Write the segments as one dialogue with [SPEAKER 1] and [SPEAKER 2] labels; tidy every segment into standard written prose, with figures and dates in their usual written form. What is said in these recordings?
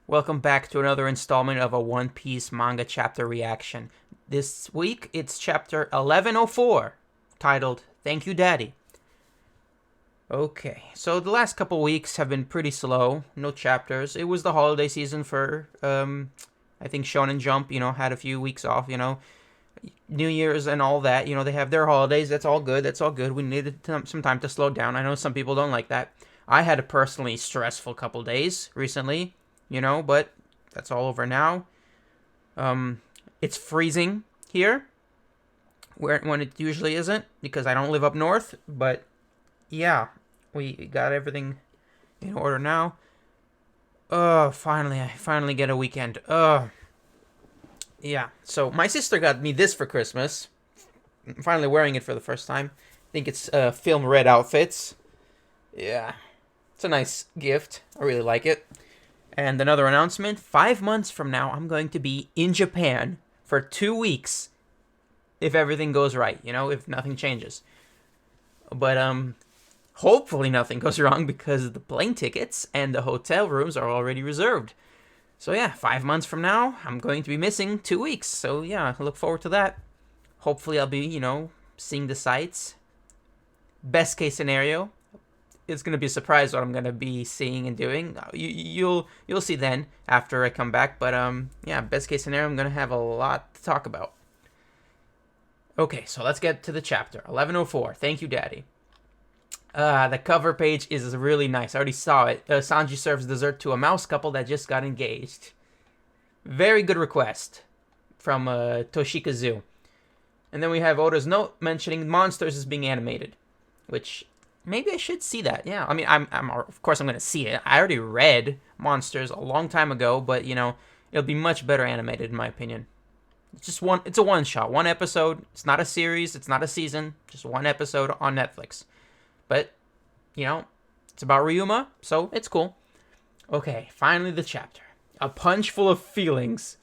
[SPEAKER 1] Welcome back to another installment of a One Piece manga chapter reaction. This week, it's chapter 1104, titled Thank You Daddy. Okay, so the last couple weeks have been pretty slow, no chapters. It was the holiday season for, I think Shonen Jump, had a few weeks off, New Year's and all that, they have their holidays, that's all good, We needed some time to slow down. I know some people don't like that. I had a personally stressful couple days recently, but that's all over now. It's freezing here, when it usually isn't, because I don't live up north, but yeah, we got everything in order now. I finally get a weekend. Yeah, so my sister got me this for Christmas. I'm finally wearing it for the first time. I think it's film red outfits. Yeah, it's a nice gift. I really like it. And another announcement, 5 months from now, I'm going to be in Japan for 2 weeks. If everything goes right, if nothing changes. But, hopefully nothing goes wrong because the plane tickets and the hotel rooms are already reserved. So yeah, 5 months from now, I'm going to be missing 2 weeks. So yeah, I look forward to that. Hopefully I'll be, seeing the sights. Best case scenario, it's gonna be a surprise what I'm gonna be seeing and doing. You'll see then after I come back. But yeah, best case scenario, I'm gonna have a lot to talk about. Okay, so let's get to the chapter 1104. Thank you, Daddy. The cover page is really nice. I already saw it. Sanji serves dessert to a mouse couple that just got engaged. Very good request from Toshikazu. And then we have Oda's note mentioning monsters as being animated, which maybe I should see that. Yeah, I mean, I'm of course I'm gonna see it. I already read Monsters a long time ago, but it'll be much better animated in my opinion. It's just one. It's a one shot, one episode. It's not a series. It's not a season. Just one episode on Netflix. But it's about Ryuma, so it's cool. Okay, finally the chapter. A punch full of feelings.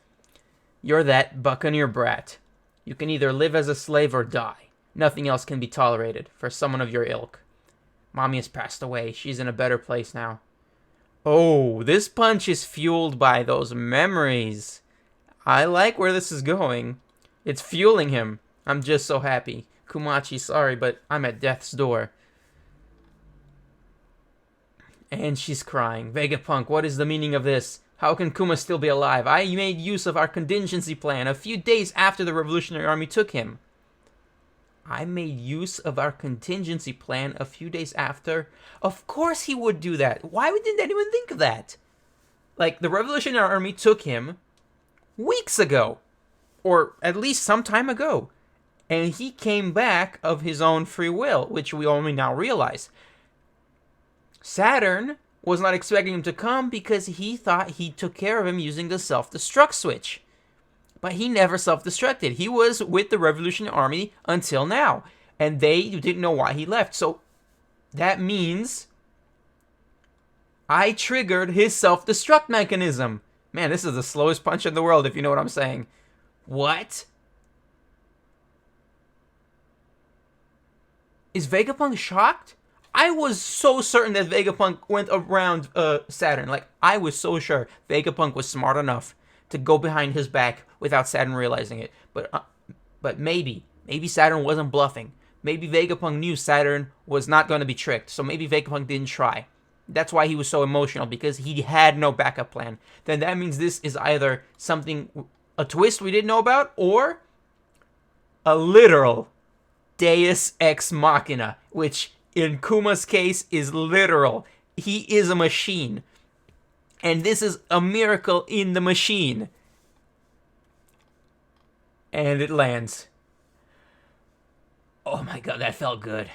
[SPEAKER 1] You're that buccaneer brat. You can either live as a slave or die. Nothing else can be tolerated for someone of your ilk. Mommy has passed away. She's in a better place now. Oh, this punch is fueled by those memories. I like where this is going. It's fueling him. I'm just so happy. Kumachi, sorry, but I'm at death's door. And she's crying. Vegapunk, what is the meaning of this? How can Kuma still be alive? I made use of our contingency plan a few days after the Revolutionary Army took him. I made use of our contingency plan a few days after? Of course he would do that. Why didn't anyone think of that? Like, the Revolutionary Army took him weeks ago. Or at least some time ago. And he came back of his own free will, which we only now realize. Saturn was not expecting him to come because he thought he took care of him using the self-destruct switch. But he never self-destructed. He was with the Revolutionary Army until now. And they didn't know why he left. So that means I triggered his self-destruct mechanism. Man, this is the slowest punch in the world, if you know what I'm saying. What? Is Vegapunk shocked? I was so certain that Vegapunk went around Saturn. Like, I was so sure Vegapunk was smart enough to go behind his back without Saturn realizing it. But maybe Saturn wasn't bluffing. Maybe Vegapunk knew Saturn was not going to be tricked. So maybe Vegapunk didn't try. That's why he was so emotional, because he had no backup plan. Then that means this is either a twist we didn't know about, or a literal Deus Ex Machina, which in Kuma's case is literal. He is a machine. And this is a miracle in the machine. And it lands. Oh my god, that felt good.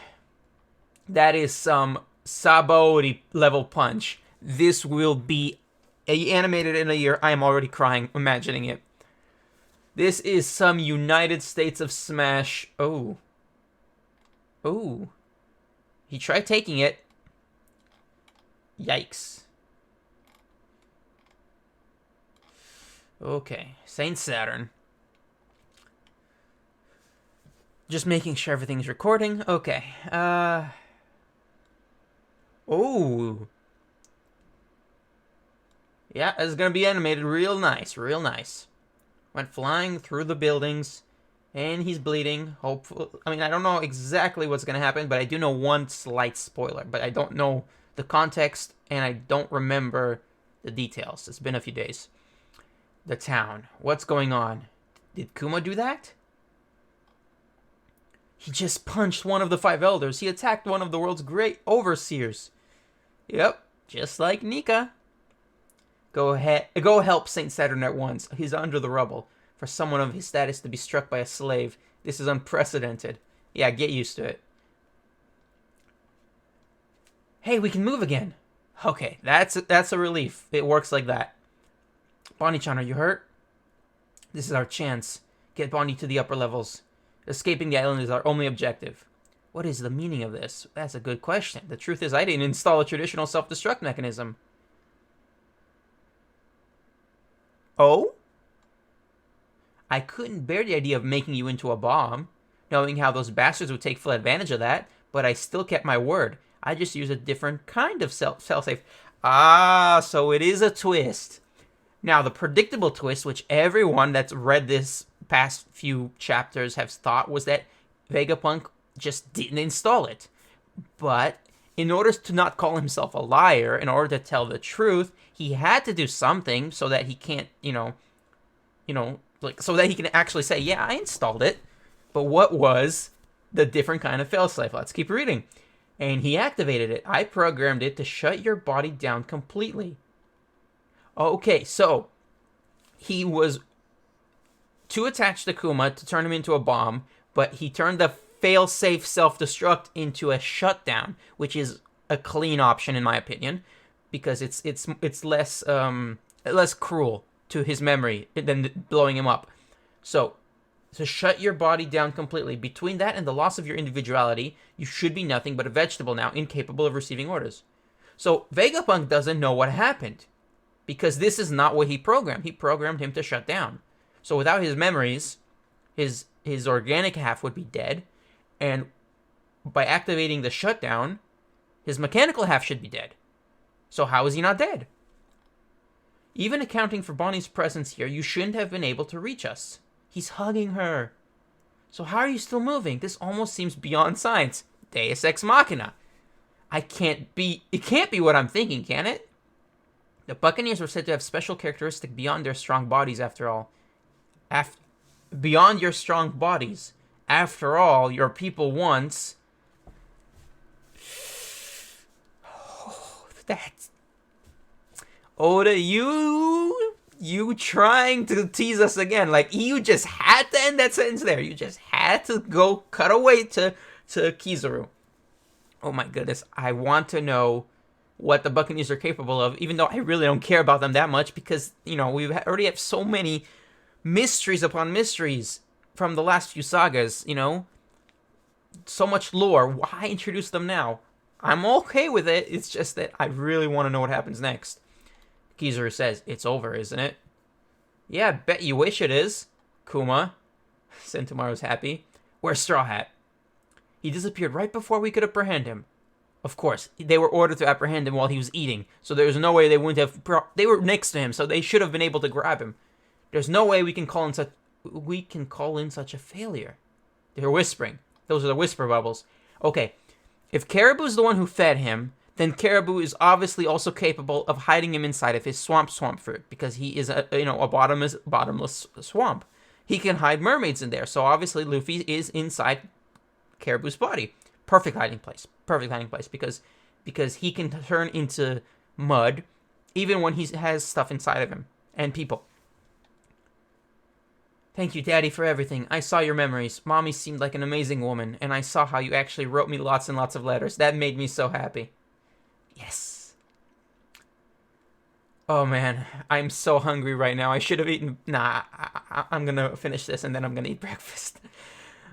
[SPEAKER 1] That is some Sabaody level punch. This will be animated in a year. I am already crying imagining it. This is some United States of Smash. Oh. Oh. He tried taking it. Yikes. Okay. Saint Saturn. Just making sure everything's recording. Okay. Oh. Yeah, it's gonna be animated real nice, real nice. Went flying through the buildings, and he's bleeding. Hopefully, I mean, I don't know exactly what's gonna happen, but I do know one slight spoiler. But I don't know the context, and I don't remember the details. It's been a few days. The town. What's going on? Did Kuma do that? He just punched one of the five elders. He attacked one of the world's great overseers. Yep, just like Nika. Go help Saint Saturn at once. He's under the rubble. For someone of his status to be struck by a slave, this is unprecedented. Yeah, get used to it. Hey, we can move again. Okay, that's a relief. It works like that. Bonnie-chan, are you hurt? This is our chance. Get Bonnie to the upper levels. Escaping the island is our only objective. What is the meaning of this? That's a good question. The truth is, I didn't install a traditional self-destruct mechanism. Oh? I couldn't bear the idea of making you into a bomb, knowing how those bastards would take full advantage of that, but I still kept my word. I just used a different kind of self-safe. Ah, so it is a twist. Now, the predictable twist, which everyone that's read this past few chapters has thought, was that Vegapunk just didn't install it. But in order to not call himself a liar, in order to tell the truth, he had to do something so that he can't, like, so that he can actually say, yeah, I installed it. But what was the different kind of failsafe? Let's keep reading. And he activated it. I programmed it to shut your body down completely. Okay, so he was too attached to Kuma to turn him into a bomb, but he turned the fail-safe self-destruct into a shutdown, which is a clean option in my opinion, because it's less cruel to his memory than blowing him up. So to shut your body down completely, between that and the loss of your individuality, you should be nothing but a vegetable now, incapable of receiving orders. So Vegapunk doesn't know what happened, because this is not what he programmed. He programmed him to shut down. So without his memories, his organic half would be dead, and by activating the shutdown, his mechanical half should be dead. So how is he not dead? Even accounting for Bonnie's presence here, you shouldn't have been able to reach us. He's hugging her. So how are you still moving? This almost seems beyond science. Deus Ex Machina. It can't be what I'm thinking, can it? The Buccaneers were said to have special characteristics beyond their strong bodies, after all. Beyond your strong bodies. After all, your people once... That's... Oda, you trying to tease us again. Like, you just had to end that sentence there. You just had to go cut away to Kizaru. Oh my goodness. I want to know what the Buccaneers are capable of, even though I really don't care about them that much, because, we already have so many mysteries upon mysteries from the last few sagas, so much lore. Why introduce them now? I'm okay with it. It's just that I really want to know what happens next. Kizaru says, it's over, isn't it? Yeah, I bet you wish it is. Kuma. Sentomaru's happy. Where's Straw Hat? He disappeared right before we could apprehend him. Of course, they were ordered to apprehend him while he was eating, so there's no way they wouldn't have... They were next to him, so they should have been able to grab him. There's no way we can call in such a failure. They're whispering. Those are the whisper bubbles. Okay, if Caribou's the one who fed him, then Caribou is obviously also capable of hiding him inside of his swamp fruit, because he is a bottomless swamp. He can hide mermaids in there, so obviously Luffy is inside Caribou's body. Perfect hiding place, because he can turn into mud even when he has stuff inside of him and people. Thank you, Daddy, for everything. I saw your memories. Mommy seemed like an amazing woman, and I saw how you actually wrote me lots and lots of letters. That made me so happy. Yes. Oh, man. I'm so hungry right now. I should have eaten... Nah, I'm gonna finish this, and then I'm gonna eat breakfast.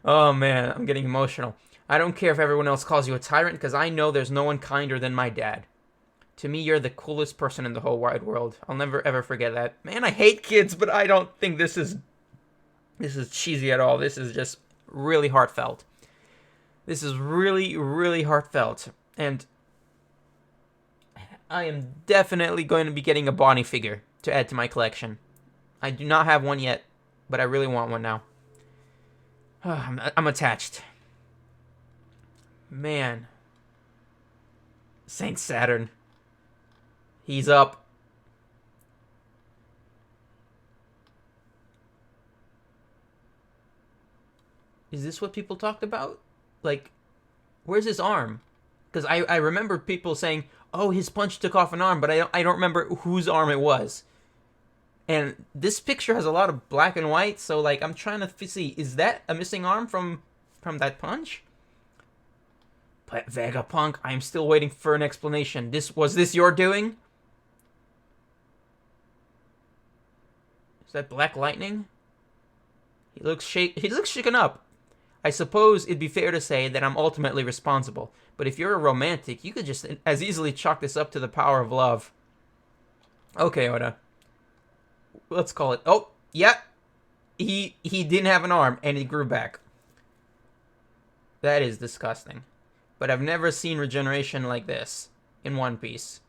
[SPEAKER 1] Oh, man. I'm getting emotional. I don't care if everyone else calls you a tyrant, because I know there's no one kinder than my dad. To me, you're the coolest person in the whole wide world. I'll never, ever forget that. Man, I hate kids, but I don't think this is cheesy at all. This is just really heartfelt. This is really, really heartfelt. And I am definitely going to be getting a Bonnie figure to add to my collection. I do not have one yet, but I really want one now. I'm attached. Man. Saint Saturn. He's up. Is this what people talked about? Like, where's his arm? Because I remember people saying, oh, his punch took off an arm, but I don't remember whose arm it was. And this picture has a lot of black and white, so like I'm trying to see, is that a missing arm from that punch? But Vegapunk, I'm still waiting for an explanation. Was this your doing? Is that Black Lightning? He looks shaken up. I suppose it'd be fair to say that I'm ultimately responsible. But if you're a romantic, you could just as easily chalk this up to the power of love. Okay, Oda. Let's call it. Oh, yeah. He didn't have an arm, and he grew back. That is disgusting. But I've never seen regeneration like this in One Piece.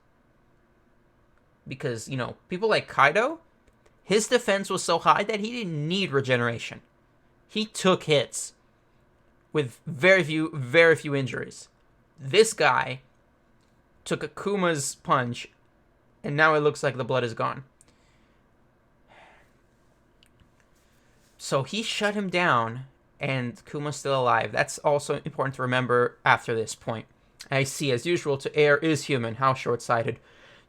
[SPEAKER 1] Because, you know, people like Kaido, his defense was so high that he didn't need regeneration. He took hits with very few injuries. This guy took Akuma's punch, and now it looks like the blood is gone. So he shut him down, and Kuma's still alive. That's also important to remember after this point. I see, as usual, to err is human. How short-sighted.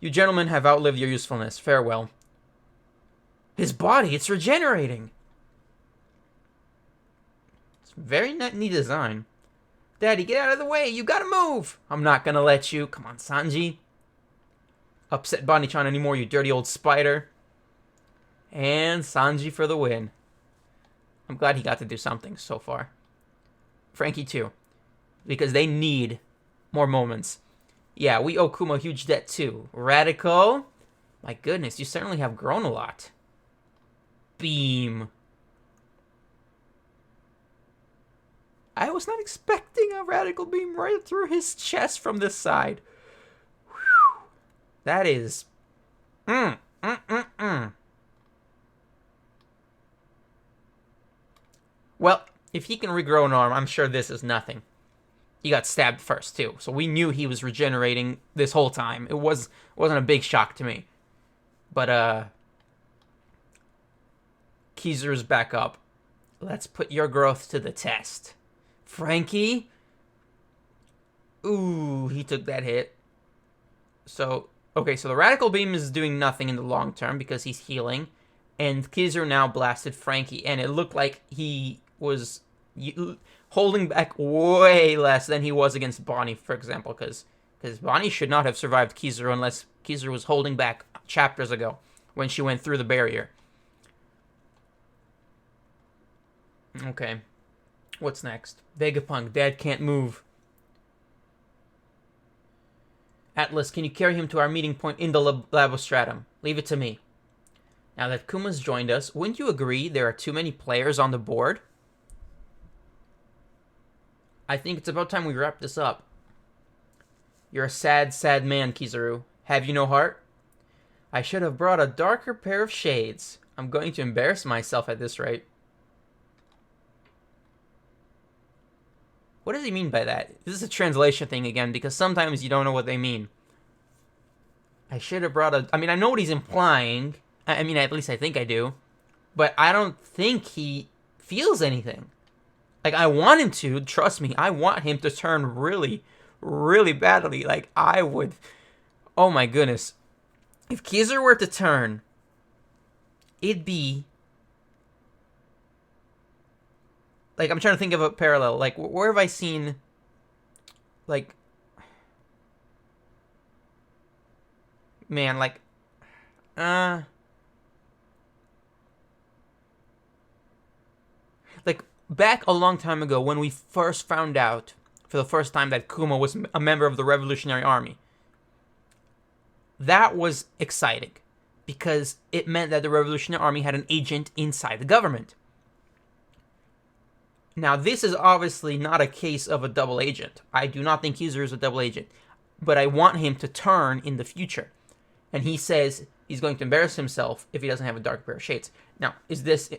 [SPEAKER 1] You gentlemen have outlived your usefulness. Farewell. His body, it's regenerating. It's very neat design. Daddy, get out of the way. You gotta move. I'm not gonna let you. Come on, Sanji. Upset Bonnie-chan anymore, you dirty old spider. And Sanji for the win. I'm glad he got to do something so far. Frankie too. Because they need more moments. Yeah, we owe Kuma a huge debt too. Radical? My goodness, you certainly have grown a lot. Beam. I was not expecting a radical beam right through his chest from this side. Whew. That is... Well, if he can regrow an arm, I'm sure this is nothing. He got stabbed first, too. So we knew he was regenerating this whole time. It wasn't a big shock to me. But, Kizaru's back up. Let's put your growth to the test. Frankie? Ooh, he took that hit. So, okay, so the Radical Beam is doing nothing in the long term because he's healing. And Kizaru now blasted Frankie, and it looked like he was holding back way less than he was against Bonnie, for example, because Bonnie should not have survived Kizaru unless Kizaru was holding back chapters ago when she went through the barrier. Okay. What's next? Vegapunk, Dad can't move. Atlas, can you carry him to our meeting point in the Labostratum? Leave it to me. Now that Kuma's joined us, wouldn't you agree there are too many players on the board? I think it's about time we wrap this up. You're a sad, sad man, Kizaru. Have you no heart? I should have brought a darker pair of shades. I'm going to embarrass myself at this rate. What does he mean by that? This is a translation thing again, because sometimes you don't know what they mean. I should have brought a... I mean, I know what he's implying. I mean, at least I think I do. But I don't think he feels anything. Like, I want him to. Trust me. I want him to turn really, really badly. Like, I would... Oh, my goodness. If Kizaru were to turn, it'd be... Like, I'm trying to think of a parallel. Like, where have I seen... Like... Man, like... Like, back a long time ago when we first found out for the first time that Kuma was a member of the Revolutionary Army. That was exciting because it meant that the Revolutionary Army had an agent inside the government. Now, this is obviously not a case of a double agent. I do not think Kizaru is a double agent. but I want him to turn in the future. And he says he's going to embarrass himself if he doesn't have a dark pair of shades. Now, is this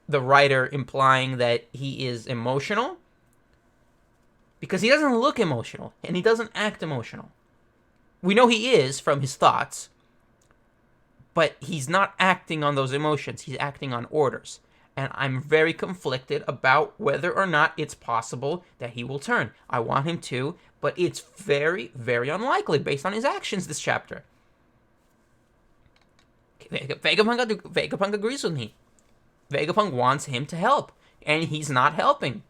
[SPEAKER 1] the writer implying that he is emotional? Because he doesn't look emotional, and he doesn't act emotional. We know he is from his thoughts, but he's not acting on those emotions. He's acting on orders. And I'm very conflicted about whether or not it's possible that he will turn. I want him to, but it's very, very unlikely based on his actions this chapter. Vegapunk agrees with me. Vegapunk wants him to help, and he's not helping.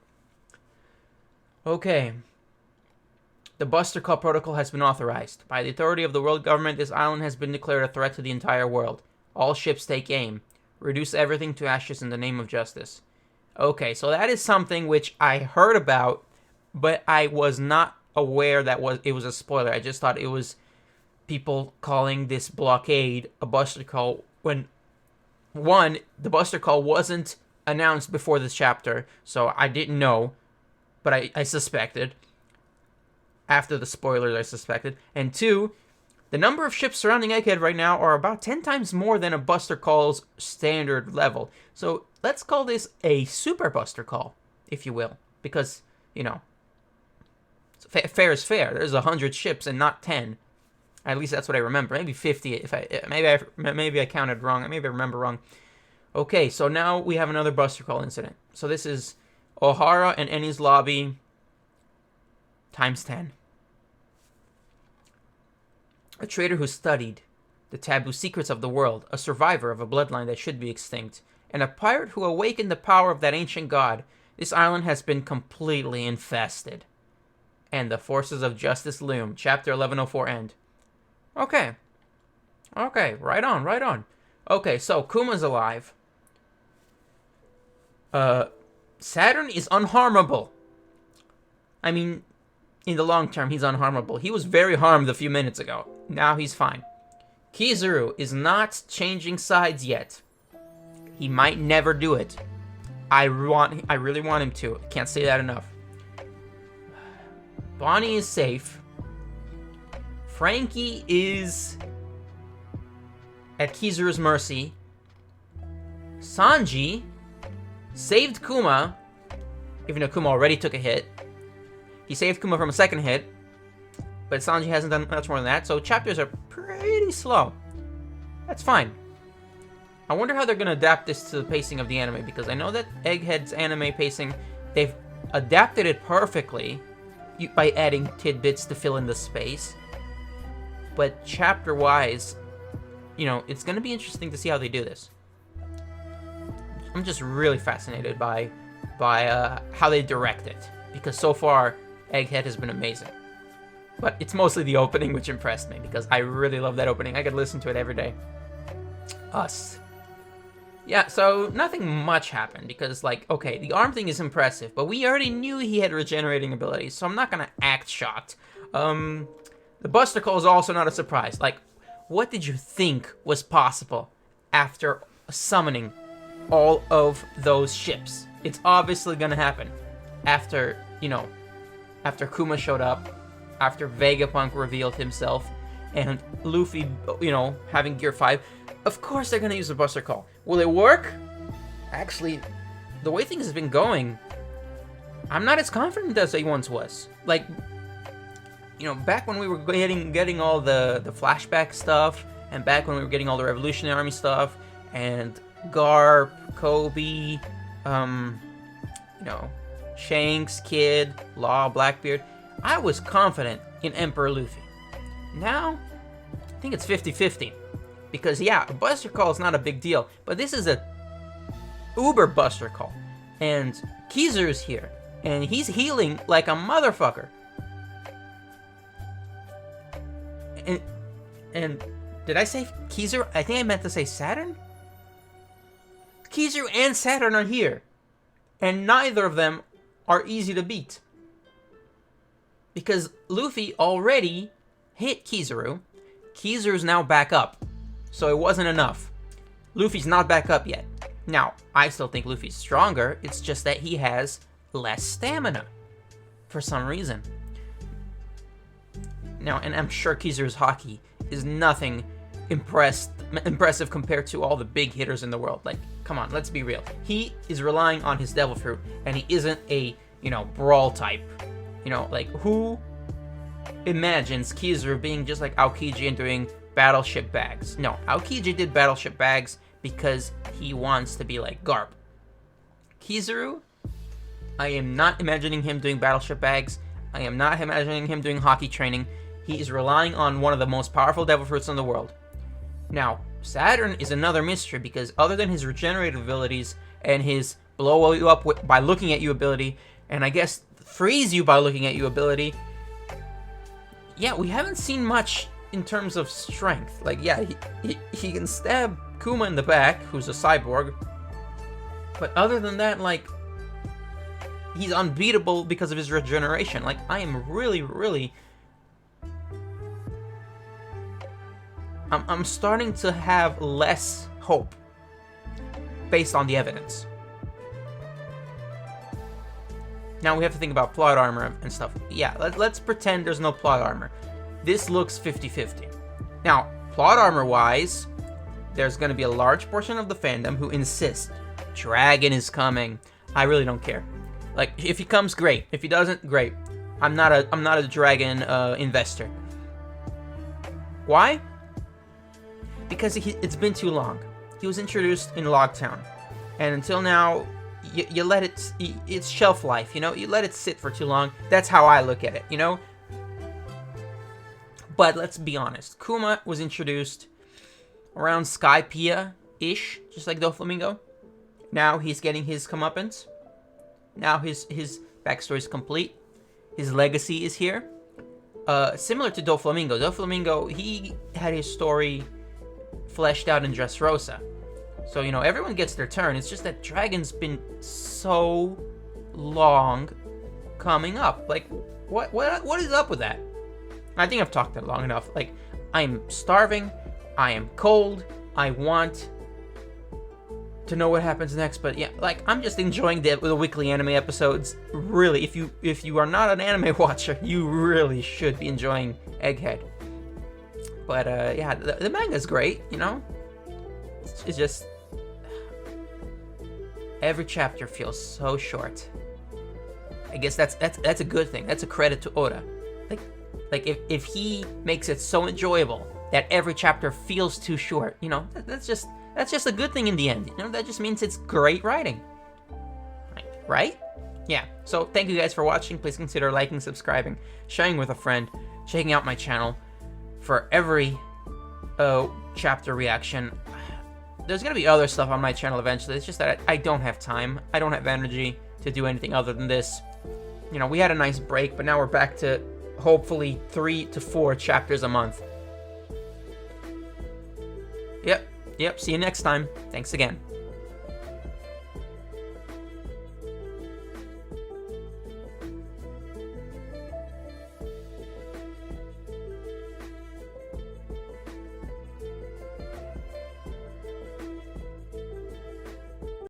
[SPEAKER 1] Okay. The Buster Call Protocol has been authorized. By the authority of the world government, this island has been declared a threat to the entire world. All ships take aim. Reduce everything to ashes in the name of justice. Okay, so that is something which I heard about, but I was not aware that it was a spoiler. I just thought it was people calling this blockade a Buster Call when, one, the Buster Call wasn't announced before this chapter, so I didn't know, but I suspected. After the spoilers, I suspected. And two, the number of ships surrounding Egghead right now are about 10 times more than a Buster Call's standard level. So let's call this a Super Buster Call, if you will. Because, you know, fair is fair. There's 100 ships and not 10. At least that's what I remember. Maybe 50. Maybe I counted wrong. Maybe I remember wrong. Okay, so now we have another Buster Call incident. So this is O'Hara and Eni's lobby times 10. A trader who studied the taboo secrets of the world, a survivor of a bloodline that should be extinct, and a pirate who awakened the power of that ancient god. This island has been completely infested. And the forces of justice loom. Chapter 1104 end. Okay, right on. Okay, so Kuma's alive. Saturn is unharmable. I mean, in the long term, he's unharmable. He was very harmed a few minutes ago. Now he's fine. Kizaru is not changing sides yet. He might never do it. I really want him to. I can't say that enough. Bonnie is safe. Frankie is at Kizaru's mercy. Sanji saved Kuma, even though Kuma already took a hit. He saved Kuma from a second hit, but Sanji hasn't done much more than that, so chapters are pretty slow. That's fine. I wonder how they're going to adapt this to the pacing of the anime, because I know that Egghead's anime pacing, they've adapted it perfectly by adding tidbits to fill in the space. But chapter-wise, you know, it's going to be interesting to see how they do this. I'm just really fascinated by how they direct it, because so far, Egghead has been amazing. But it's mostly the opening which impressed me, because I really love that opening. I could listen to it every day. Us. Yeah, so nothing much happened, because, like, okay, the arm thing is impressive, but we already knew he had regenerating abilities, so I'm not gonna act shocked. The Buster Call is also not a surprise. Like, what did you think was possible after summoning all of those ships? It's obviously gonna happen. After, you know, after Kuma showed up, after Vegapunk revealed himself, and Luffy, you know, having Gear 5, of course they're gonna use the Buster Call. Will it work? Actually, the way things have been going, I'm not as confident as I once was. Like, you know, back when we were getting all the flashback stuff, and back when we were getting all the Revolutionary Army stuff, and Garp, Kobe, you know, Shanks, Kid, Law, Blackbeard, I was confident in Emperor Luffy. Now, I think it's 50-50. Because, yeah, a Buster Call is not a big deal, but this is a uber Buster Call. And Kizaru's here, and he's healing like a motherfucker. And did I say Kizaru? I think I meant to say Saturn? Kizaru and Saturn are here, and neither of them are easy to beat. Because Luffy already hit Kizaru. Kizaru's now back up. So it wasn't enough. Luffy's not back up yet. Now, I still think Luffy's stronger. It's just that he has less stamina. For some reason. Now, and I'm sure Kizaru's haki is nothing impressive compared to all the big hitters in the world. Like, come on, let's be real. He is relying on his Devil Fruit, and he isn't a, brawl type. Like, who imagines Kizaru being just like Aokiji and doing Battleship Bags? No, Aokiji did Battleship Bags because he wants to be like Garp. Kizaru, I am not imagining him doing Battleship Bags. I am not imagining him doing hockey training. He is relying on one of the most powerful Devil Fruits in the world. Now, Saturn is another mystery because other than his regenerative abilities and his blow you up by looking at you ability, and I guess freeze you by looking at you ability, yeah, we haven't seen much in terms of strength. Like, yeah, he can stab Kuma in the back, who's a cyborg, but other than that, like, he's unbeatable because of his regeneration. Like, I am really... I'm starting to have less hope based on the evidence. Now we have to think about plot armor and stuff. Yeah, let's pretend there's no plot armor. This looks 50-50. Now, plot armor-wise, there's going to be a large portion of the fandom who insist Dragon is coming. I really don't care. Like, if he comes, great. If he doesn't, great. I'm not a Dragon investor. Why? Because it's been too long. He was introduced in Logtown, and until now, you let its shelf life. You let it sit for too long. That's how I look at it. But let's be honest. Kuma was introduced around Skypiea-ish, just like Doflamingo. Now he's getting his comeuppance. Now his backstory is complete. His legacy is here. Similar to Doflamingo. Doflamingo, he had his story fleshed out in Dressrosa. So, everyone gets their turn. It's just that Dragon's been so long coming up. Like, what is up with that? I think I've talked that long enough. Like, I'm starving. I am cold. I want to know what happens next. But yeah, like, I'm just enjoying the weekly anime episodes. Really, if you are not an anime watcher, you really should be enjoying Egghead. But yeah, the manga's great, It's just every chapter feels so short. I guess that's a good thing. That's a credit to Oda. Like if he makes it so enjoyable that every chapter feels too short, that's just a good thing in the end. That just means it's great writing. Right? Yeah. So thank you guys for watching. Please consider liking, subscribing, sharing with a friend, checking out my channel for every chapter reaction. There's gonna be other stuff on my channel eventually. It's just that I don't have time. I don't have energy to do anything other than this. We had a nice break, but now we're back to hopefully 3 to 4 chapters a month. Yep. See you next time. Thanks again.